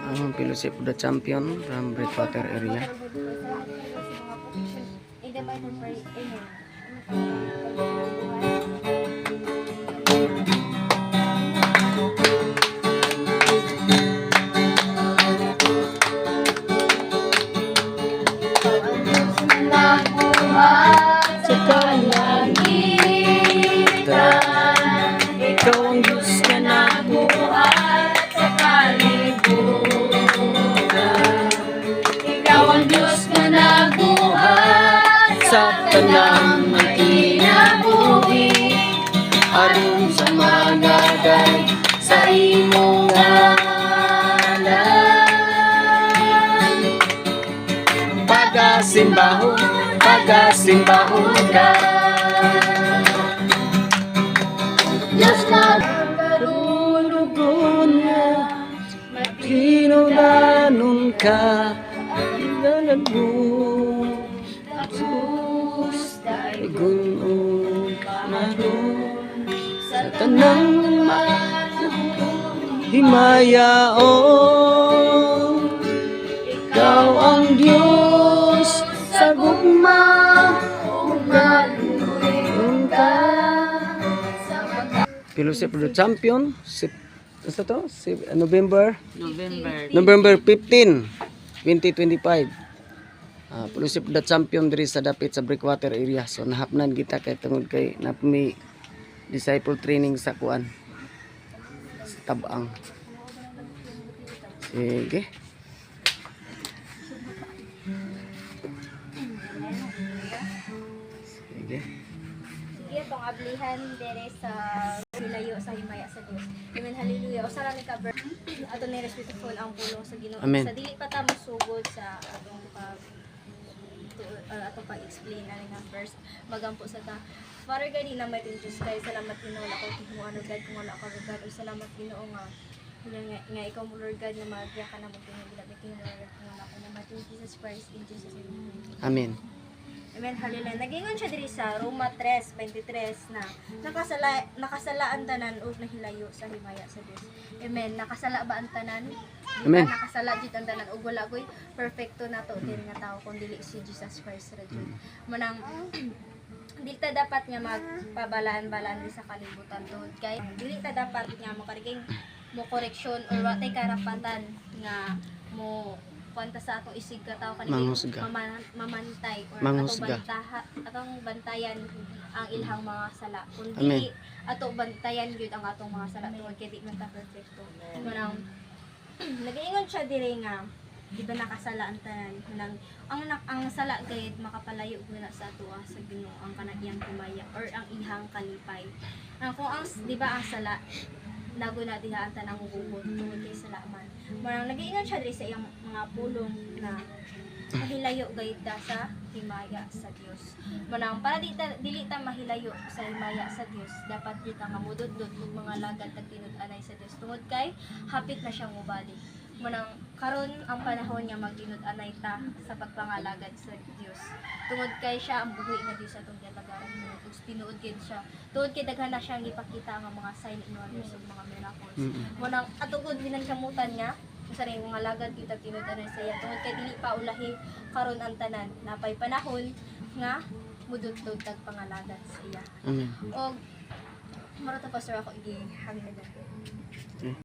Fellowship of the Champion from Breakwater area. Ikaw ang Diyos na nabuhat sa kalibutan. Ikaw ang Diyos na nabuhat Sa tanang may kinabuhi. aron sa magagay Sa imong ngalan, pagasimbahon ka. Diyos na Karunugon mo, hinunanon ka, inanan mo, Diyos tayo igunon na doon sa tanang himayaon. Ikaw ang Diyos sa gugma, ugalun ka. Fellowship of the Champion, November 15, 2025. Fellowship of the Champion diri sa dapit sa Breakwater area. So nahapnan kita kay tungod kay napmi disciple training sa kuan sa Tabang. Sige. Sige. Sige, itong ablihan dire sa hilayo sa himaya sa Dios. Amen, hallelujah. O sarang ka ato ni respectful ang pulong sa Ginoo. Amen. Sa dili pa ta mosugod sa atong atong pag-explain ani nga verse magampo sa ta. Father God, naman din Diyos kay salamat Ginoo wala ko tinuan og God kung wala ka God o salamat Ginoo nga ikaw mo Lord God na magya ka na mo pinagilabit Ginoo Lord kung wala ka na matin Jesus Christ in Jesus name. Amen. Amen, hallelujah. Nagingon siya diri sa Roma 3:23 na nakasalaan tanan ug nahilayo sa himaya sa Dios. Amen. Nakasala ba ang tanan? Amen. Nakasala jud ang tanan ug wala koy perfecto nato din nga tao kun dili si Jesus Christ ra jud. Manang dili ta dapat nga magpabalaan-balaan sa kalibutan tungod kay dili ta dapat nga makariging mo koreksyon or watay karapatan nga mo kwanta sa atong isig ka tao kanina mamantay or atong bantayan ang ilhang mga sala kundi ato bantayan gyud ang atong mga sala tungod kay di man ta perfecto. Manang nagaingon siya diri nga di ba nakasala ang tanan nang ang sala gayud makapalayo guna sa ato sa Ginoo ang kanang kumaya or ang ihang kalipay. Kung ang di ba ang sala naguna diha ang tanang hugot tungod kay salaman. Marang nag-iingon siya diri sa iyang mga pulong na mahilayo gayud ta sa himaya sa Dios. Manang para dili ta mahilayo sa himaya sa Dios, dapat di ta nga mududlot ug mga lagad tag tinud-anay sa Dios. Tungod kay hapit na siyang mobalik. Manang karon ang panahon nga magtinud-anay ta sa pagpangalagad sa Dios. Tungod kay siya ang buhi nga Dios atong gitagaran mo. Ug tinuod gid siya. Tungod kay daghan na siyang ipakita nga mga sign and wonders ug mga miracles. Manang atugod binangkamutan nga sa ring mga lagad kita tinud-anay sa iya. Tungod kay dili pa ulahi karon ang tanan. Napay panahon nga mududlot tag pangalagad sa iya. Amen. Og maro ta pastor ako igihangin na.